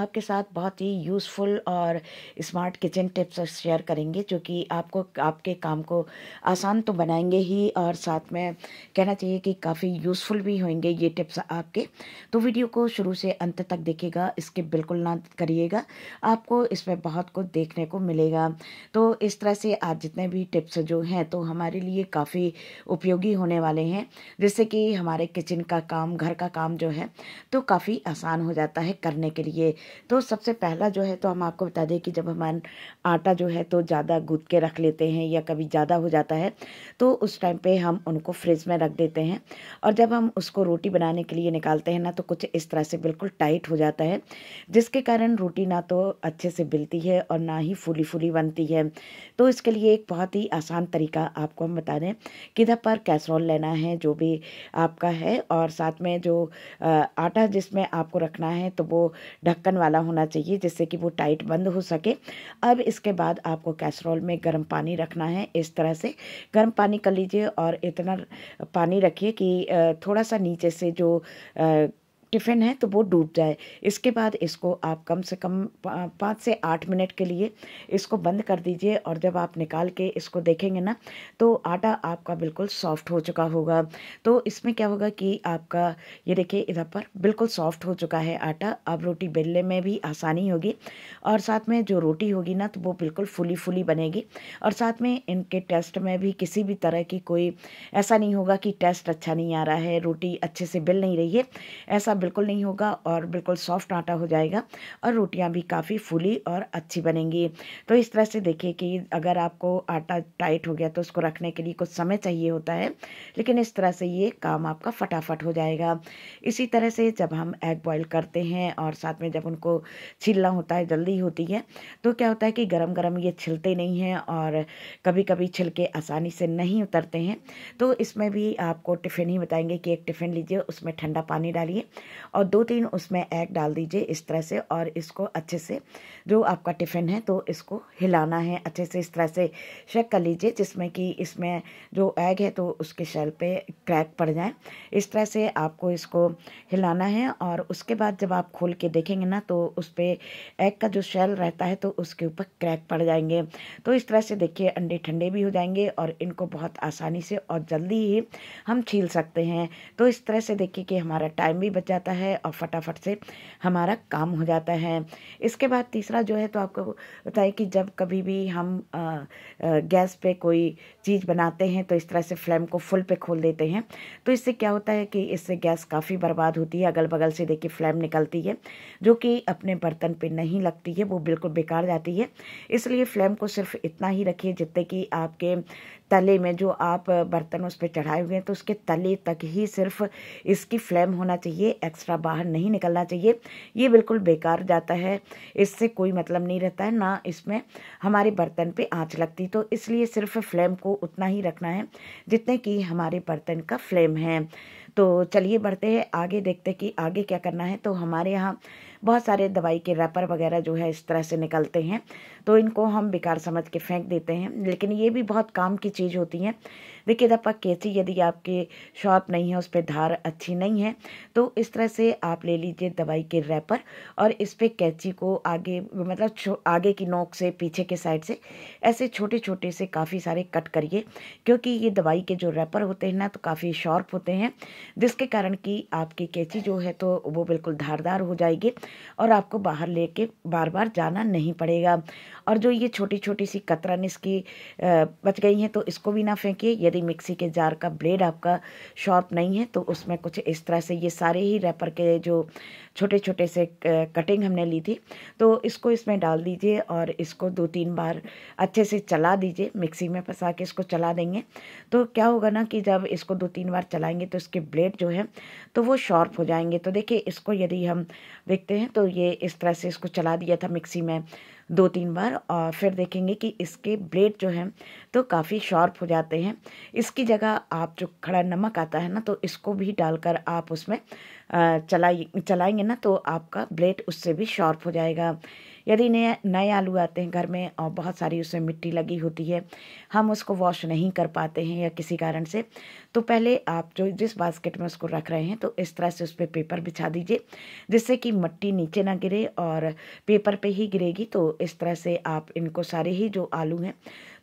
आपके साथ बहुत ही यूज़फुल और स्मार्ट किचन टिप्स शेयर करेंगे, जो कि आपको आपके काम को आसान तो बनाएंगे ही, और साथ में कहना चाहिए कि काफ़ी यूज़फुल भी होंगे ये टिप्स आपके। तो वीडियो को शुरू से अंत तक देखिएगा, स्किप बिल्कुल ना करिएगा, आपको इसमें बहुत कुछ देखने को मिलेगा। तो इस तरह से आज जितने भी टिप्स जो हैं तो हमारे लिए काफ़ी उपयोगी होने वाले हैं, जिससे कि हमारे किचन का काम, घर का काम जो है तो काफ़ी आसान हो जाता है करने के लिए। तो सबसे पहला जो है तो हम आपको बता दें कि जब हमारा आटा जो है तो ज़्यादा गूँथ के रख लेते हैं या कभी ज़्यादा हो जाता है, तो उस टाइम पे हम उनको फ्रिज में रख देते हैं, और जब हम उसको रोटी बनाने के लिए निकालते हैं ना तो कुछ इस तरह से बिल्कुल टाइट हो जाता है, जिसके कारण रोटी ना तो अच्छे से बिलती है और ना ही फूली फूली बनती है। तो इसके लिए एक बहुत ही आसान तरीका आपको हम बता दें कि इधर पर कैसरोल लेना है जो भी आपका है, और साथ में जो आटा जिसमें आपको रखना है तो वो ढक्कन वाला होना चाहिए, जिससे कि वो टाइट बंद हो सके। अब इसके बाद आपको कैसरोल में गर्म पानी रखना है, इस तरह से गर्म पानी कर लीजिए, और इतना पानी रखिए कि थोड़ा सा नीचे से जो टिफ़िन है तो वो डूब जाए। इसके बाद इसको आप कम से कम 5 से 8 मिनट के लिए इसको बंद कर दीजिए, और जब आप निकाल के इसको देखेंगे ना तो आटा आपका बिल्कुल सॉफ्ट हो चुका होगा। तो इसमें क्या होगा कि आपका ये देखिए इधर पर बिल्कुल सॉफ्ट हो चुका है आटा। अब रोटी बेलने में भी आसानी होगी, और साथ में जो रोटी होगी ना तो वो बिल्कुल फूली फूली बनेगी, और साथ में इनके टेस्ट में भी किसी भी तरह की कोई ऐसा नहीं होगा कि टेस्ट अच्छा नहीं आ रहा है, रोटी अच्छे से बेल नहीं रही है, ऐसा बिल्कुल नहीं होगा, और बिल्कुल सॉफ्ट आटा हो जाएगा, और रोटियां भी काफ़ी फूली और अच्छी बनेंगी। तो इस तरह से देखिए कि अगर आपको आटा टाइट हो गया तो उसको रखने के लिए कुछ समय चाहिए होता है, लेकिन इस तरह से ये काम आपका फटाफट हो जाएगा। इसी तरह से जब हम एग बॉईल करते हैं और साथ में जब उनको छीलना होता है, जल्दी होती है, तो क्या होता है कि गरम गरम ये छिलते नहीं हैं, और कभी कभी छिलके आसानी से नहीं उतरते हैं। तो इसमें भी आपको टिफ़िन ही बताएंगे कि एक टिफ़िन लीजिए, उसमें ठंडा पानी डालिए और 2-3 उसमें एग डाल दीजिए इस तरह से, और इसको अच्छे से जो आपका टिफ़िन है तो इसको हिलाना है अच्छे से, इस तरह से चेक कर लीजिए जिसमें कि इसमें जो एग है तो उसके शेल पे क्रैक पड़ जाए। इस तरह से आपको इसको हिलाना है, और उसके बाद जब आप खोल के देखेंगे ना तो उस पर एग का जो शेल रहता है तो उसके ऊपर क्रैक पड़ जाएंगे। तो इस तरह से देखिए अंडे ठंडे भी हो जाएंगे, और इनको बहुत आसानी से और जल्दी ही हम छील सकते हैं। तो इस तरह से देखिए कि हमारा टाइम भी बच जाता है और फटाफट से हमारा काम हो जाता है। इसके बाद तीसरा जो है तो आपको बताइए कि जब कभी भी हम गैस पे कोई चीज़ बनाते हैं तो इस तरह से फ्लेम को फुल पे खोल देते हैं, तो इससे क्या होता है कि इससे गैस काफ़ी बर्बाद होती है। अगल बगल से देखिए फ्लेम निकलती है जो कि अपने बर्तन पे नहीं लगती है, वो बिल्कुल बेकार जाती है। इसलिए फ्लेम को सिर्फ इतना ही रखिए जितने कि आपके तले में जो आप बर्तन उस पर चढ़ाए हुए हैं तो उसके तले तक ही सिर्फ इसकी फ्लेम होना चाहिए, एक्स्ट्रा बाहर नहीं निकलना चाहिए। ये बिल्कुल बेकार जाता है, इससे कोई मतलब नहीं रहता है, ना इसमें हमारे बर्तन पे आंच लगती। तो इसलिए सिर्फ फ्लेम को उतना ही रखना है जितने कि हमारे बर्तन का फ्लेम है। तो चलिए बढ़ते हैं आगे, देखते हैं कि आगे क्या करना है। तो हमारे यहाँ बहुत सारे दवाई के रैपर वगैरह जो है इस तरह से निकलते हैं, तो इनको हम बेकार समझ के फेंक देते हैं, लेकिन ये भी बहुत काम की चीज़ होती हैं। देखिए दपा कैंची यदि आपके शॉर्प नहीं है, उस पर धार अच्छी नहीं है, तो इस तरह से आप ले लीजिए दवाई के रैपर, और इस पर कैंची को आगे मतलब आगे की नोक से पीछे के साइड से ऐसे छोटे छोटे से काफ़ी सारे कट करिए, क्योंकि ये दवाई के जो रैपर होते हैं ना तो काफ़ी शार्प होते हैं, जिसके कारण कि आपकी कैंची जो है तो वो बिल्कुल धारदार हो जाएगी, और आपको बाहर लेके बार बार जाना नहीं पड़ेगा। और जो ये छोटी छोटी सी कतरन इसकी बच गई हैं तो इसको भी ना फेंकिए। यदि मिक्सी के जार का ब्लेड आपका शार्प नहीं है तो उसमें कुछ इस तरह से ये सारे ही रैपर के जो छोटे छोटे से कटिंग हमने ली थी तो इसको इसमें डाल दीजिए, और इसको 2-3 बार अच्छे से चला दीजिए, मिक्सी में फंसा के इसको चला देंगे। तो क्या होगा ना कि जब इसको 2-3 बार चलाएंगे तो इसके ब्लेड जो है तो वो शार्प हो जाएंगे। तो देखिए इसको यदि हम देखते हैं तो ये इस तरह से इसको चला दिया था मिक्सी में 2-3 बार, और फिर देखेंगे कि इसके ब्लेड जो हैं तो काफ़ी शार्प हो जाते हैं। इसकी जगह आप जो खड़ा नमक आता है ना तो इसको भी डालकर आप उसमें चलाएंगे ना तो आपका ब्लेड उससे भी शार्प हो जाएगा। यदि नए नए आलू आते हैं घर में और बहुत सारी उसमें मिट्टी लगी होती है, हम उसको वॉश नहीं कर पाते हैं या किसी कारण से, तो पहले आप जो जिस बास्केट में उसको रख रहे हैं तो इस तरह से उस पर पेपर बिछा दीजिए, जिससे कि मिट्टी नीचे ना गिरे और पेपर पे ही गिरेगी। तो इस तरह से आप इनको सारे ही जो आलू हैं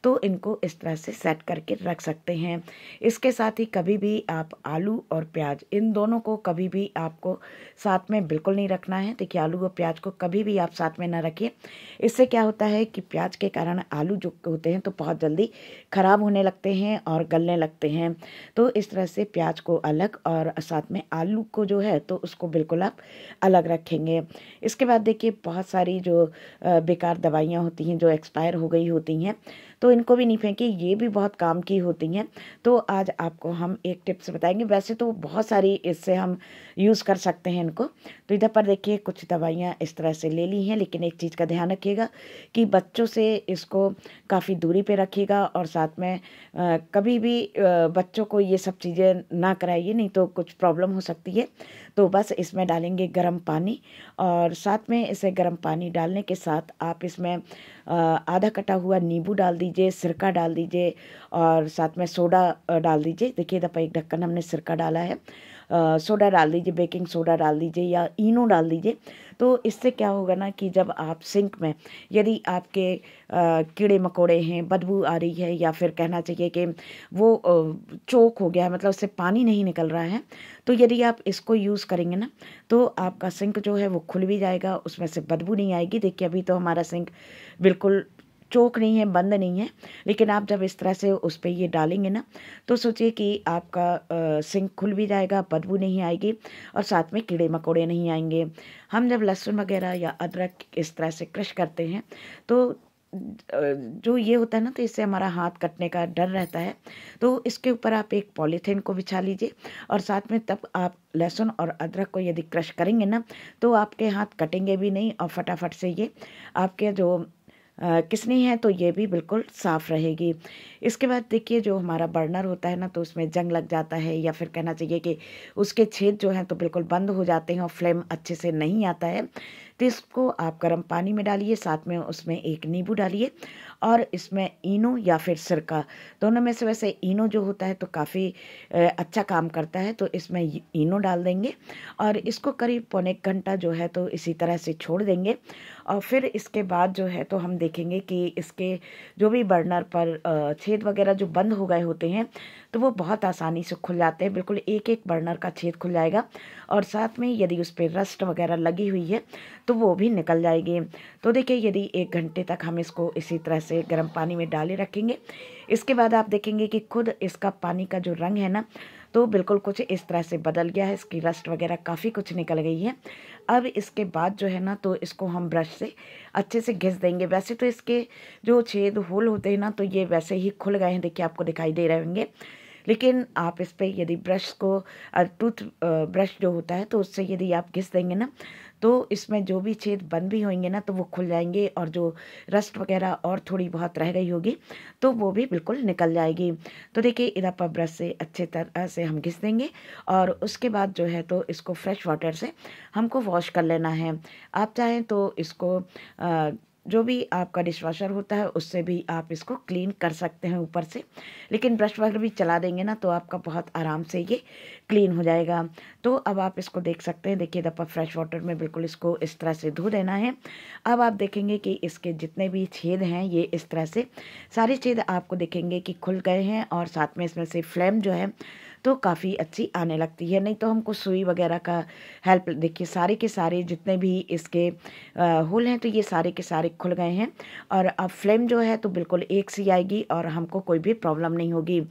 तो इनको इस तरह से सेट करके रख सकते हैं। इसके साथ ही कभी भी आप आलू और प्याज इन दोनों को कभी भी आपको साथ में बिल्कुल नहीं रखना है। देखिए, आलू और प्याज को कभी भी आप साथ में ना रखिए। इससे क्या होता है कि प्याज के कारण आलू जो होते हैं तो बहुत जल्दी ख़राब होने लगते हैं और गलने लगते हैं। तो इस तरह से प्याज को अलग और साथ में आलू को जो है तो उसको बिल्कुल आप अलग रखेंगे। इसके बाद देखिए, बहुत सारी जो बेकार दवाइयाँ होती हैं जो एक्सपायर हो गई होती हैं तो इनको भी नहीं फेंकिए, ये भी बहुत काम की होती हैं। तो आज आपको हम एक टिप्स बताएंगे। वैसे तो बहुत सारी इससे हम यूज़ कर सकते हैं इनको। तो इधर पर देखिए कुछ दवाइयाँ इस तरह से ले ली हैं, लेकिन एक चीज़ का ध्यान रखिएगा कि बच्चों से इसको काफ़ी दूरी पे रखिएगा और साथ में कभी भी बच्चों को ये सब चीज़ें ना कराइए, नहीं तो कुछ प्रॉब्लम हो सकती है। तो बस इसमें डालेंगे गर्म पानी और साथ में इसे गर्म पानी डालने के साथ आप इसमें आधा कटा हुआ नींबू डाल दीजिए, सिरका डाल दीजिए और साथ में सोडा डाल दीजिए। देखिए, दफ़ा एक ढक्कन हमने सिरका डाला है, सोडा डाल दीजिए, बेकिंग सोडा डाल दीजिए या इनो डाल दीजिए। तो इससे क्या होगा ना कि जब आप सिंक में यदि आपके कीड़े मकोड़े हैं, बदबू आ रही है या फिर कहना चाहिए कि वो चोक हो गया है, मतलब उससे पानी नहीं निकल रहा है, तो यदि आप इसको यूज़ करेंगे ना तो आपका सिंक जो है वो खुल भी जाएगा, उसमें से बदबू नहीं आएगी। देखिए, अभी तो हमारा सिंक बिल्कुल चोक नहीं है, बंद नहीं है, लेकिन आप जब इस तरह से उस पर ये डालेंगे ना तो सोचिए कि आपका सिंक खुल भी जाएगा, बदबू नहीं आएगी और साथ में कीड़े मकोड़े नहीं आएंगे। हम जब लहसुन वगैरह या अदरक इस तरह से क्रश करते हैं तो जो ये होता है ना तो इससे हमारा हाथ कटने का डर रहता है। तो इसके ऊपर आप एक पॉलीथीन को बिछा लीजिए और साथ में तब आप लहसुन और अदरक को यदि क्रश करेंगे ना तो आपके हाथ कटेंगे भी नहीं और फटाफट से ये आपके जो किसनी है तो ये भी बिल्कुल साफ़ रहेगी। इसके बाद देखिए, जो हमारा बर्नर होता है ना तो उसमें जंग लग जाता है या फिर कहना चाहिए कि उसके छेद जो हैं तो बिल्कुल बंद हो जाते हैं और फ्लेम अच्छे से नहीं आता है। तो इसको आप गर्म पानी में डालिए, साथ में उसमें एक नींबू डालिए और इसमें इनो या फिर सिरका, दोनों में से वैसे इनो जो होता है तो काफ़ी अच्छा काम करता है, तो इसमें इनो डाल देंगे और इसको करीब पौने एक घंटा जो है तो इसी तरह से छोड़ देंगे। और फिर इसके बाद जो है तो हम देखेंगे कि इसके जो भी बर्नर पर छेद वगैरह जो बंद हो गए होते हैं तो वो बहुत आसानी से खुल जाते हैं, बिल्कुल एक एक बर्नर का छेद खुल जाएगा और साथ में यदि उस पर रस्ट वगैरह लगी हुई है तो वो भी निकल जाएगी। तो देखिए, यदि 1 घंटे तक हम इसको इसी तरह से गर्म पानी में डाले रखेंगे, इसके बाद आप देखेंगे कि खुद इसका पानी का जो रंग है ना तो बिल्कुल कुछ इस तरह से बदल गया है, इसकी रस्ट वगैरह काफ़ी कुछ निकल गई है। अब इसके बाद जो है ना तो इसको हम ब्रश से अच्छे से घिस देंगे। वैसे तो इसके जो छेद होल होते हैं ना तो ये वैसे ही खुल गए हैं, देखिए आपको दिखाई दे रहे होंगे, लेकिन आप इस पर यदि ब्रश को टूथ ब्रश जो होता है तो उससे यदि आप घिस देंगे ना तो इसमें जो भी छेद बंद भी होंगे ना तो वो खुल जाएंगे और जो रस्ट वगैरह और थोड़ी बहुत रह गई होगी तो वो भी बिल्कुल निकल जाएगी। तो देखिए, इधर पर ब्रश से अच्छे तरह से हम घिस देंगे और उसके बाद जो है तो इसको फ्रेश वाटर से हमको वॉश कर लेना है। आप चाहें तो इसको जो भी आपका डिशवॉशर होता है उससे भी आप इसको क्लीन कर सकते हैं ऊपर से, लेकिन ब्रश वगैरह भी चला देंगे ना तो आपका बहुत आराम से ये क्लीन हो जाएगा। तो अब आप इसको देख सकते हैं, देखिए दफ़ा फ्रेश वाटर में बिल्कुल इसको इस तरह से धो देना है। अब आप देखेंगे कि इसके जितने भी छेद हैं ये इस तरह से सारे छेद आपको देखेंगे कि खुल गए हैं और साथ में इसमें से फ्लेम जो है तो काफ़ी अच्छी आने लगती है। नहीं तो हमको सुई वगैरह का हेल्प, देखिए सारे के सारे जितने भी इसके होल हैं तो ये सारे के सारे खुल गए हैं और अब फ्लेम जो है तो बिल्कुल एक सी आएगी और हमको कोई भी प्रॉब्लम नहीं होगी।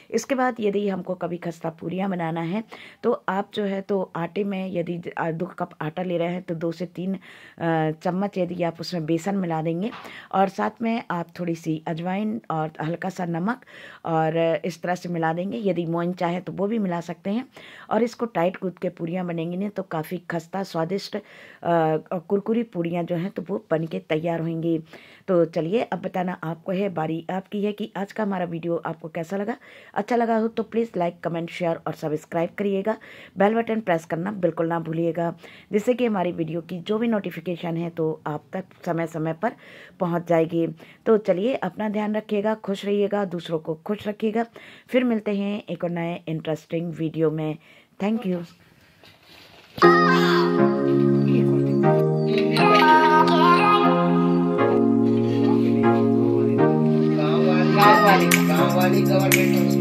इसके बाद यदि हमको कभी खस्ता पूरियाँ बनाना है तो आप जो है तो आटे में यदि 2 कप आटा ले रहे हैं तो 2 से 3 चम्मच यदि आप उसमें बेसन मिला देंगे और साथ में आप थोड़ी सी अजवाइन और हल्का सा नमक और इस तरह से मिला देंगे। यदि मोइन चाहे तो वो भी मिला सकते हैं और इसको टाइट गूँथ के पूरियाँ बनेंगी ना तो काफ़ी खस्ता स्वादिष्ट कुरकुरी पूरियाँ जो हैं तो वो बन के तैयार होंगी। तो चलिए अब बताना आपको है, बारी आपकी है कि आज का हमारा वीडियो आपको कैसा लगा। अच्छा लगा हो तो प्लीज़ लाइक, कमेंट, शेयर और सब्सक्राइब करिएगा। बेल बटन प्रेस करना बिल्कुल ना भूलिएगा, जिससे कि हमारी वीडियो की जो भी नोटिफिकेशन है तो आप तक समय समय पर पहुंच जाएगी। तो चलिए, अपना ध्यान रखिएगा, खुश रहिएगा, दूसरों को खुश रखिएगा। फिर मिलते हैं एक और नए इंटरेस्टिंग वीडियो में। Thank you. गाँव वाली गवर्नमेंट